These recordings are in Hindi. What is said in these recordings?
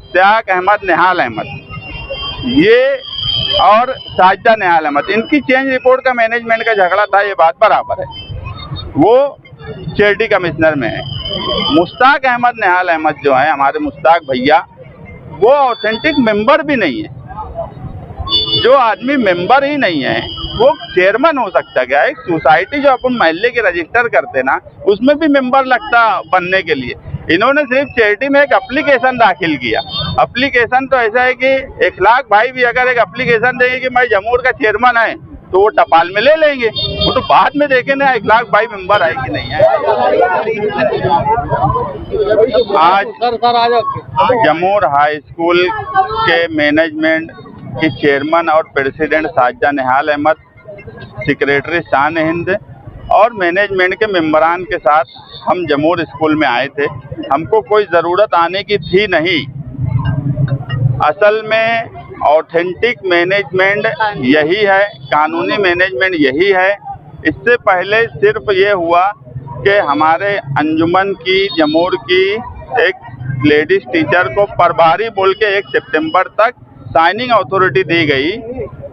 इश्तियाक अहमद, निहाल अहमद, ये और साजिदा निहाल अहमद, इनकी चेंज रिपोर्ट का मैनेजमेंट का झगड़ा था, ये बात बराबर है। वो चैरिटी कमिश्नर में है। मुश्ताक अहमद, निहाल अहमद जो है हमारे मुश्ताक भैया, वो ऑथेंटिक मेंबर भी नहीं है। जो आदमी मेंबर ही नहीं है वो चेयरमैन हो सकता क्या? एक सोसाइटी जो अपन महल्ले के रजिस्टर करते ना, उसमें भी मेंबर लगता बनने के लिए। इन्होंने सिर्फ चैरिटी में एक एप्लीकेशन दाखिल किया। एप्लीकेशन तो ऐसा है कि इखलाक भाई भी अगर एक एप्लीकेशन देंगे कि मैं जमूर का चेयरमैन है तो वो टपाल में ले लेंगे, वो तो बाद में देखें ना इखलाक भाई मेंबर है कि नहीं है। आज जमूर हाई स्कूल के मैनेजमेंट की चेयरमैन और प्रेसिडेंट साजिदा निहाल अहमद, सेक्रेटरी शान हिंद और मैनेजमेंट के मेंबरान के साथ हम जमूर स्कूल में आए थे। हमको कोई ज़रूरत आने की थी नहीं। असल में ऑथेंटिक मैनेजमेंट यही है, कानूनी मैनेजमेंट यही है। इससे पहले सिर्फ ये हुआ कि हमारे अंजुमन की जमूर की एक लेडीज टीचर को प्रभारी बोल के 1 सितंबर तक साइनिंग अथॉरिटी दी गई,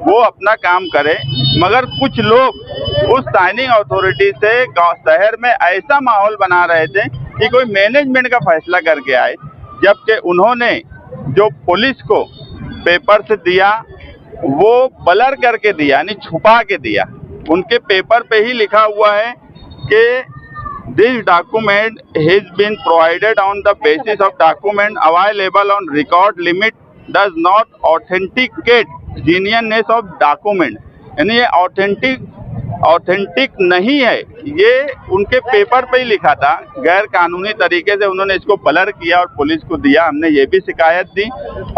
वो अपना काम करे। मगर कुछ लोग उस साइनिंग अथॉरिटी से गांव शहर में ऐसा माहौल बना रहे थे कि कोई मैनेजमेंट का फैसला करके आए, जबकि उन्होंने जो पुलिस को पेपर से दिया वो ब्लर करके दिया, यानी छुपा के दिया। उनके पेपर पे ही लिखा हुआ है कि this document has been provided on the basis of document available on record limit does not authenticate genuineness of document, यानी ये ऑथेंटिक नहीं है। ये उनके पेपर पे ही लिखा था। गैर कानूनी तरीके से उन्होंने इसको ब्लर किया और पुलिस को दिया। हमने ये भी शिकायत दी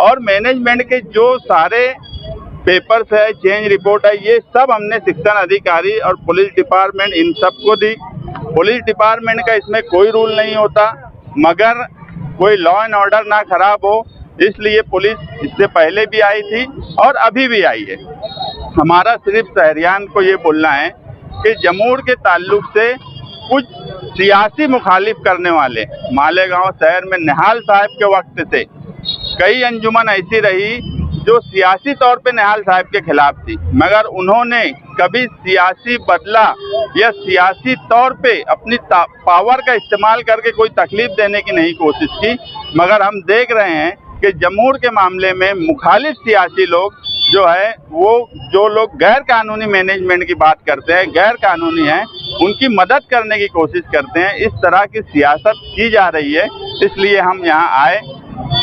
और मैनेजमेंट के जो सारे पेपर्स है, चेंज रिपोर्ट है, ये सब हमने शिक्षण अधिकारी और पुलिस डिपार्टमेंट इन सबको दी। पुलिस डिपार्टमेंट का इसमें कोई रूल नहीं होता, मगर कोई लॉ एंड ऑर्डर ना खराब हो इसलिए पुलिस इससे पहले भी आई थी और अभी भी आई है। हमारा सिर्फ शहरियान को ये बोलना है कि जमूर के ताल्लुक से कुछ सियासी मुखालिफ करने वाले, मालेगांव शहर में निहाल साहब के वक्त से कई अंजुमन ऐसी रही जो सियासी तौर पे निहाल साहब के खिलाफ थी, मगर उन्होंने कभी सियासी बदला या सियासी तौर पे अपनी पावर का इस्तेमाल करके कोई तकलीफ देने की नहीं कोशिश की। मगर हम देख रहे हैं कि जमूर के मामले में मुखालिफ सियासी लोग जो है, वो जो लोग गैर कानूनी मैनेजमेंट की बात करते हैं, गैर कानूनी हैं, उनकी मदद करने की कोशिश करते हैं। इस तरह की सियासत की जा रही है, इसलिए हम यहाँ आए।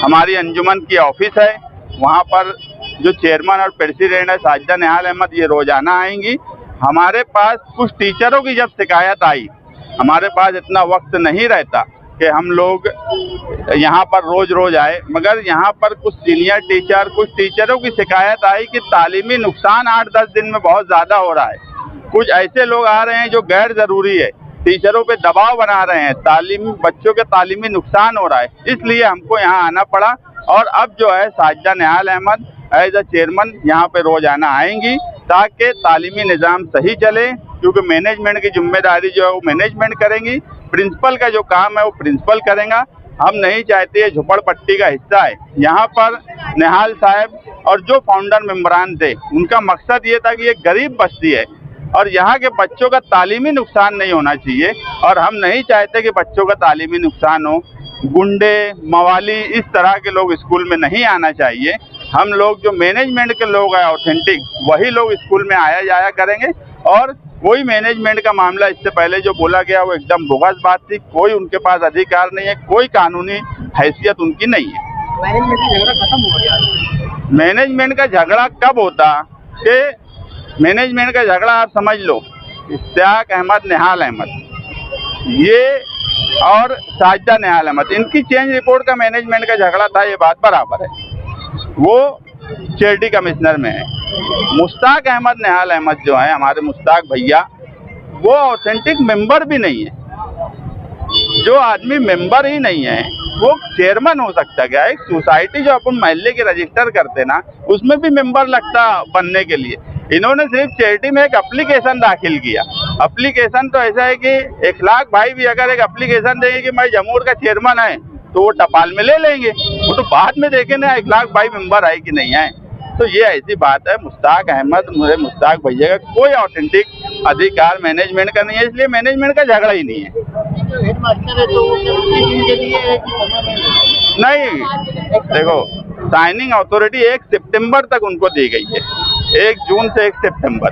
हमारी अंजुमन की ऑफिस है, वहाँ पर जो चेयरमैन और प्रेसिडेंट है साजिदा निहाल अहमद, ये रोजाना आएंगी। हमारे पास कुछ टीचरों की जब शिकायत आई, हमारे पास इतना वक्त नहीं रहता कि हम लोग यहाँ पर रोज रोज आए, मगर यहाँ पर कुछ सीनियर टीचर, कुछ टीचरों की शिकायत आई कि तालीमी नुकसान 8-10 दिन में बहुत ज़्यादा हो रहा है। कुछ ऐसे लोग आ रहे हैं जो गैर ज़रूरी है, टीचरों पे दबाव बना रहे हैं, बच्चों के तालीमी नुकसान हो रहा है, इसलिए हमको यहाँ आना पड़ा। और अब जो है साजिदा निहाल अहमद एज अ चेयरमैन यहाँ पे रोजाना आएंगी ताकि तालीमी निज़ाम सही चले, क्योंकि मैनेजमेंट की जिम्मेदारी जो है वो मैनेजमेंट करेंगी, प्रिंसिपल का जो काम है वो प्रिंसिपल करेगा। हम नहीं चाहते ये झुपड़पट्टी का हिस्सा है। यहाँ पर निहाल साहब और जो फाउंडर मेंबरान थे, उनका मकसद ये था कि ये गरीब बस्ती है और यहाँ के बच्चों का तालीमी नुकसान नहीं होना चाहिए, और हम नहीं चाहते कि बच्चों का तालीमी नुकसान हो। गुंडे, मवाली, इस तरह के लोग स्कूल में नहीं आना चाहिए। हम लोग जो मैनेजमेंट के लोग हैं ऑथेंटिक, वही लोग स्कूल में आया जाया करेंगे। और कोई मैनेजमेंट का मामला इससे पहले जो बोला गया वो एकदम बोगस बात थी। कोई उनके पास अधिकार नहीं है, कोई कानूनी हैसियत उनकी नहीं है। मैनेजमेंट का झगड़ा खत्म हो गया। मैनेजमेंट का झगड़ा कब होता कि मैनेजमेंट का झगड़ा आप समझ लो, इश्तियाक अहमद, निहाल अहमद, ये और साजिदा निहाल अहमद, इनकी चेंज रिपोर्ट का मैनेजमेंट का झगड़ा था, ये बात बराबर है। वो चैरिटी कमिश्नर में है। मुश्ताक अहमद, निहाल अहमद जो है हमारे मुश्ताक भैया, वो ऑथेंटिक मेंबर भी नहीं है। जो आदमी मेंबर ही नहीं है वो चेयरमैन हो सकता क्या? एक सोसाइटी जो अपन महल्ले के रजिस्टर करते ना, उसमें भी मेंबर लगता बनने के लिए। इन्होंने सिर्फ चैरिटी में एक एप्लीकेशन दाखिल किया। एप्लीकेशन तो ऐसा है कि इखलाक भाई भी अगर एक एप्लीकेशन देंगे कि मैं जमूर का चेयरमैन है तो वो टपाल में ले लेंगे। वो तो बाद में देखें ना 1,22,000 मेंबर आए कि नहीं आए। तो ये ऐसी बात है, मुश्ताक अहमद मुझे मुश्ताक भैया का कोई ऑथेंटिक अधिकार मैनेजमेंट का नहीं है, इसलिए मैनेजमेंट का झगड़ा ही नहीं है। हेडमास्टर है तो वो टीचिंग के लिए है कि समय नहीं, देखो साइनिंग अथॉरिटी 1 सितंबर तक उनको दी गई है, 1 जून से 1 सितंबर।